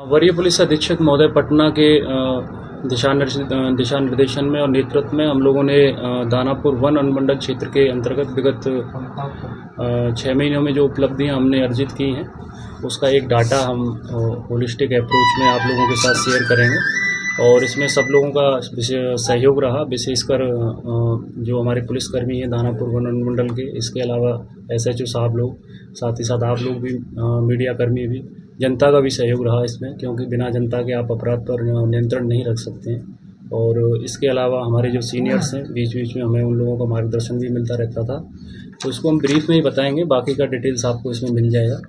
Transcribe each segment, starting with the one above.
वरीय पुलिस अधीक्षक महोदय पटना के दिशा निर्देशन में और नेतृत्व में हम लोगों ने दानापुर वन अनुमंडल क्षेत्र के अंतर्गत विगत 6 महीनों में जो उपलब्धियां हमने अर्जित की हैं उसका एक डाटा हम होलिस्टिक अप्रोच में आप लोगों के साथ शेयर करेंगे। और इसमें सब लोगों का सहयोग रहा, विशेषकर जो हमारे पुलिसकर्मी हैं दानापुर वन अनुमंडल के, इसके अलावा SHO साहब लोग, साथ ही साथ आप लोग भी, मीडिया कर्मी भी, जनता का भी सहयोग रहा इसमें, क्योंकि बिना जनता के आप अपराध पर नियंत्रण नहीं रख सकते हैं। और इसके अलावा हमारे जो सीनियर्स हैं, बीच बीच में हमें उन लोगों का मार्गदर्शन भी मिलता रहता था, तो उसको हम ब्रीफ में ही बताएंगे, बाकी का डिटेल्स आपको इसमें मिल जाएगा।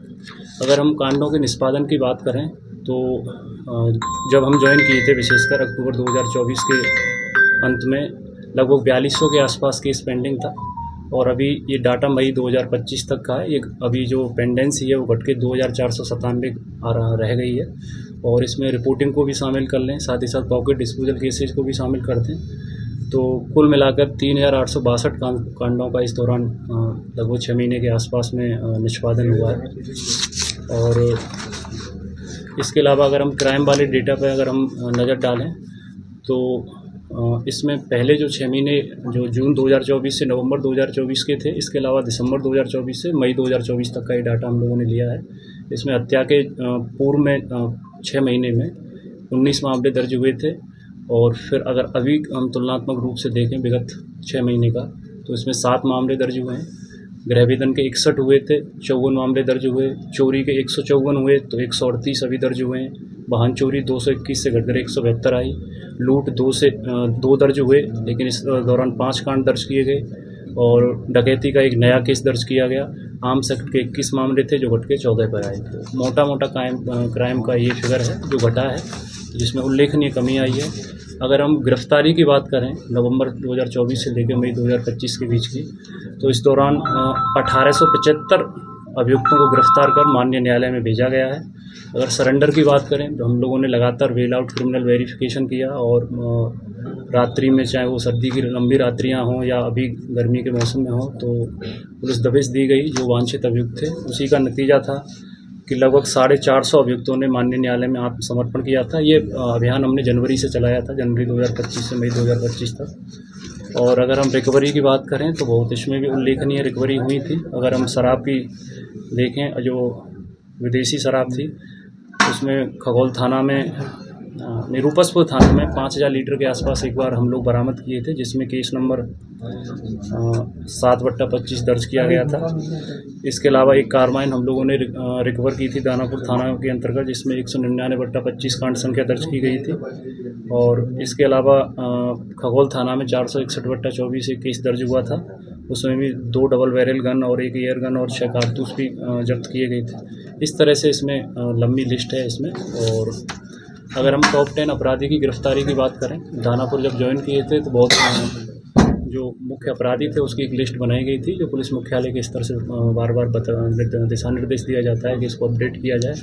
अगर हम कांडों के निष्पादन की बात करें तो जब हम ज्वाइन किए थे, विशेषकर अक्टूबर 2024 के अंत में लगभग 4200 के आसपास केस पेंडिंग था, और अभी ये डाटा मई 2025 तक का है। ये अभी जो पेंडेंसी है वो घट के 2497 रह गई है, और इसमें रिपोर्टिंग को भी शामिल कर लें, साथ ही साथ पॉकेट डिस्पोजल केसेज को भी शामिल कर दें, तो कुल मिलाकर 3862 कांडों का इस दौरान लगभग 6 महीने के आसपास में निष्पादन हुआ है। और इसके अलावा अगर हम क्राइम वाले डेटा पर अगर हम नज़र डालें तो इसमें पहले जो 6 महीने जो जून 2024 से नवंबर 2024 के थे, इसके अलावा दिसंबर 2024 से मई 2024 तक का ये डाटा हम लोगों ने लिया है। इसमें हत्या के पूर्व में 6 महीने में 19 मामले दर्ज हुए थे, और फिर अगर अभी हम तुलनात्मक रूप से देखें विगत 6 महीने का, तो इसमें 7 मामले दर्ज हुए हैं। गृहवेदन के 61 हुए थे, 54 मामले दर्ज हुए। चोरी के 154 हुए तो 138 अभी दर्ज हुए हैं। वाहन चोरी 221 से घटकर 172 आई। लूट 2 दर्ज हुए, लेकिन इस दौरान 5 कांड दर्ज किए गए, और डकैती का एक नया केस दर्ज किया गया। आर्म्स एक्ट के 21 मामले थे जो घट के 14 पर आए थे। मोटा क्राइम का ये फिगर है जो घटा है, जिसमें उल्लेखनीय कमी आई है। अगर हम गिरफ्तारी की बात करें नवंबर 2024 से लेकर मई 2025 के बीच की, तो इस दौरान 1875 अभियुक्तों को गिरफ्तार कर माननीय न्यायालय में भेजा गया है। अगर सरेंडर की बात करें तो हम लोगों ने लगातार वेल आउट क्रिमिनल वेरिफिकेशन किया, और रात्रि में, चाहे वो सर्दी की लंबी रात्रियां हों या अभी गर्मी के मौसम में हो, तो पुलिस दबिश दी गई जो वांछित अभियुक्त थे। उसी का नतीजा था कि लगभग 450 अभियुक्तों ने माननीय न्यायालय में आत्मसमर्पण किया था। ये अभियान हमने जनवरी से चलाया था, जनवरी 2025 से मई 2025 तक। और अगर हम रिकवरी की बात करें तो बहुत इसमें भी उल्लेखनीय रिकवरी हुई थी। अगर हम शराब की देखें, जो विदेशी शराब थी, उसमेमें खगौल थाना में, निरूपसपुर थाना में 5000 लीटर के आसपास एक बार हम लोग बरामद किए थे, जिसमें केस नंबर 7/25 दर्ज किया गया था। इसके अलावा एक कारबाइन हम लोगों ने रिकवर की थी दानापुर थाना के अंतर्गत, जिसमें 199/25 कांड संख्या दर्ज की गई थी। और इसके अलावा खगौल थाना में 461/24 एक केस दर्ज हुआ था, उसमें भी 2 डबल बैरल गन और 1 एयर गन और 6 कारतूस भी जब्त किए गए थे। इस तरह से इसमें लंबी लिस्ट है इसमें। और अगर हम टॉप 10 अपराधी की गिरफ्तारी की बात करें, दानापुर जब ज्वाइन किए थे तो बहुत जो मुख्य अपराधी थे उसकी एक लिस्ट बनाई गई थी, जो पुलिस मुख्यालय के स्तर से बार बार दिशा निर्देश दिया जाता है कि इसको अपडेट किया जाए।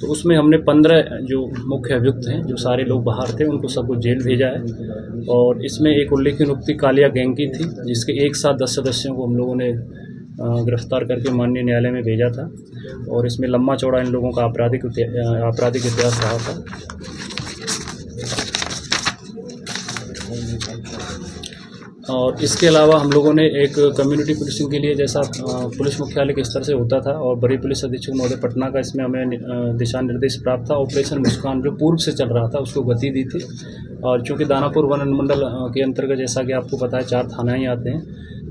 तो उसमें हमने 15 जो मुख्य अभियुक्त हैं, जो सारे लोग बाहर थे, उनको सबको जेल भेजा है। और इसमें एक उल्लेखनीय उक्ति कालिया गैंग की थी, जिसके एक साथ 10 सदस्यों को हम लोगों ने गिरफ्तार करके माननीय न्यायालय में भेजा था। और इसमें लंबा चौड़ा इन लोगों का आपराधिक इतिहास रहा था। और इसके अलावा हम लोगों ने एक कम्युनिटी पुलिसिंग के लिए, जैसा पुलिस मुख्यालय के स्तर से होता था और बड़ी पुलिस अधीक्षक महोदय पटना का इसमें हमें दिशा निर्देश प्राप्त था, ऑपरेशन मुस्कान जो पूर्व से चल रहा था उसको गति दी थी। और चूँकि दानापुर वन अनुमंडल के अंतर्गत, जैसा कि आपको पता है, 4 थाना ही आते हैं,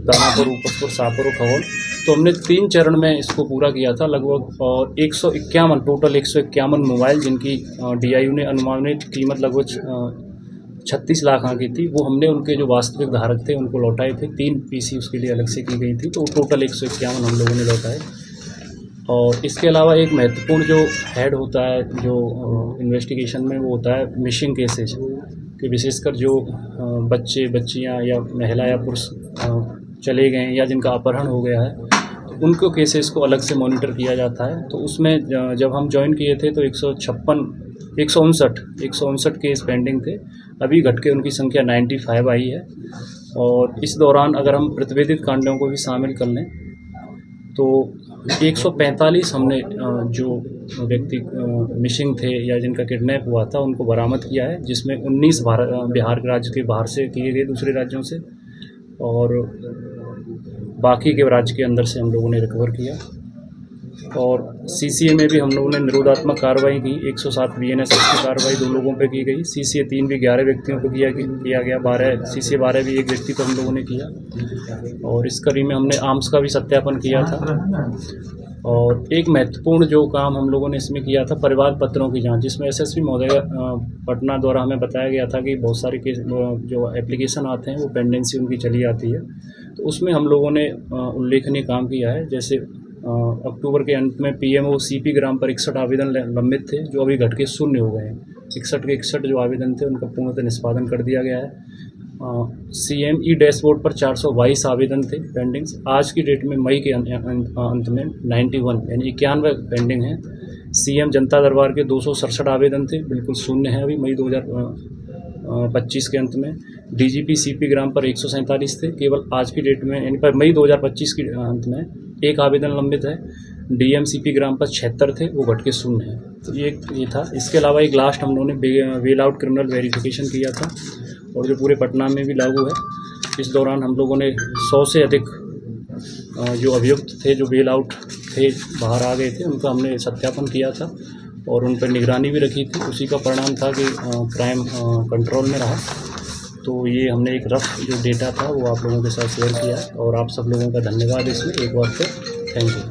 दानापुर, ऊपसपुर, शाहपुर और खगौल, तो हमने 3 चरण में इसको पूरा किया था लगभग। और 151 टोटल 151 मोबाइल, जिनकी DIU ने अनुमानित कीमत लगभग 36 लाख आंकी थी, वो हमने उनके जो वास्तविक धारक थे उनको लौटाए थे। 3 PC उसके लिए अलग से की गई थी, तो टोटल 151 हम लोगों ने लौटाए। और इसके अलावा एक महत्वपूर्ण जो हेड होता है जो इन्वेस्टिगेशन में, वो होता है मिसिंग केसेज, कि विशेषकर जो बच्चे, बच्चियां या महिला या पुरुष चले गए या जिनका अपहरण हो गया है, तो उनको केसेस को अलग से मॉनिटर किया जाता है। तो उसमें जब हम ज्वाइन किए थे तो 159 केस पेंडिंग थे, अभी घट के उनकी संख्या 95 आई है। और इस दौरान अगर हम प्रतिवेदित कांडों को भी शामिल कर लें तो 145 हमने जो व्यक्ति मिसिंग थे या जिनका किडनैप हुआ था उनको बरामद किया है, जिसमें 19 बिहार के राज्य के बाहर से किए गए दूसरे राज्यों से, और बाकी के राज्य के अंदर से हम लोगों ने रिकवर किया। और सीसीए में भी हम लोगों ने निरोधात्मक कार्रवाई की, 107 बीएनएस की कार्रवाई 2 लोगों पे की गई। सीसीए 3 भी 11 व्यक्तियों पे किया गया, 12 सीसीए 12 भी 1 व्यक्ति पे हम लोगों ने किया। और इस कड़ी में हमने आर्म्स का भी सत्यापन किया था। और एक महत्वपूर्ण जो काम हम लोगों ने इसमें किया था, परिवार पत्रों की जांच, जिसमें एसएसपी महोदय पटना द्वारा हमें बताया गया था कि बहुत सारे केस जो एप्लीकेशन आते हैं वो पेंडेंसी उनकी चली आती है। तो उसमें हम लोगों ने उल्लेखनीय काम किया है। जैसे अक्टूबर के अंत में पीएमओ सीपी ग्राम पर 61 आवेदन लंबित थे, जो अभी घट के शून्य हो गए हैं। 61 के 61 जो आवेदन थे उनका पूर्णतः निष्पादन कर दिया गया है। CME डैशबोर्ड पर 422 आवेदन थे पेंडिंग्स। आज की डेट में मई के अंत में 91 यानी 91 पेंडिंग हैं। CM जनता दरबार के 267 आवेदन थे, बिल्कुल शून्य है अभी मई 2025 के अंत में। DGP CP ग्राम पर 147 थे, केवल आज की डेट में यानी पर मई 2025 के अंत में 1 आवेदन लंबित है। DM CP ग्राम पर 76 थे, वो घट के शून्य है। तो ये था। इसके अलावा एक लास्ट हम लोगों ने वेल आउट क्रिमिनल वेरिफिकेशन किया था, और जो पूरे पटना में भी लागू है। इस दौरान हम लोगों ने 100 से अधिक जो अभियुक्त थे, जो बेल आउट थे, बाहर आ गए थे, उनका हमने सत्यापन किया था और उन पर निगरानी भी रखी थी। उसी का परिणाम था कि क्राइम कंट्रोल में रहा। तो ये हमने एक रफ जो डेटा था वो आप लोगों के साथ शेयर किया, और आप सब लोगों का धन्यवाद इसमें एक बार फिर। Thank you.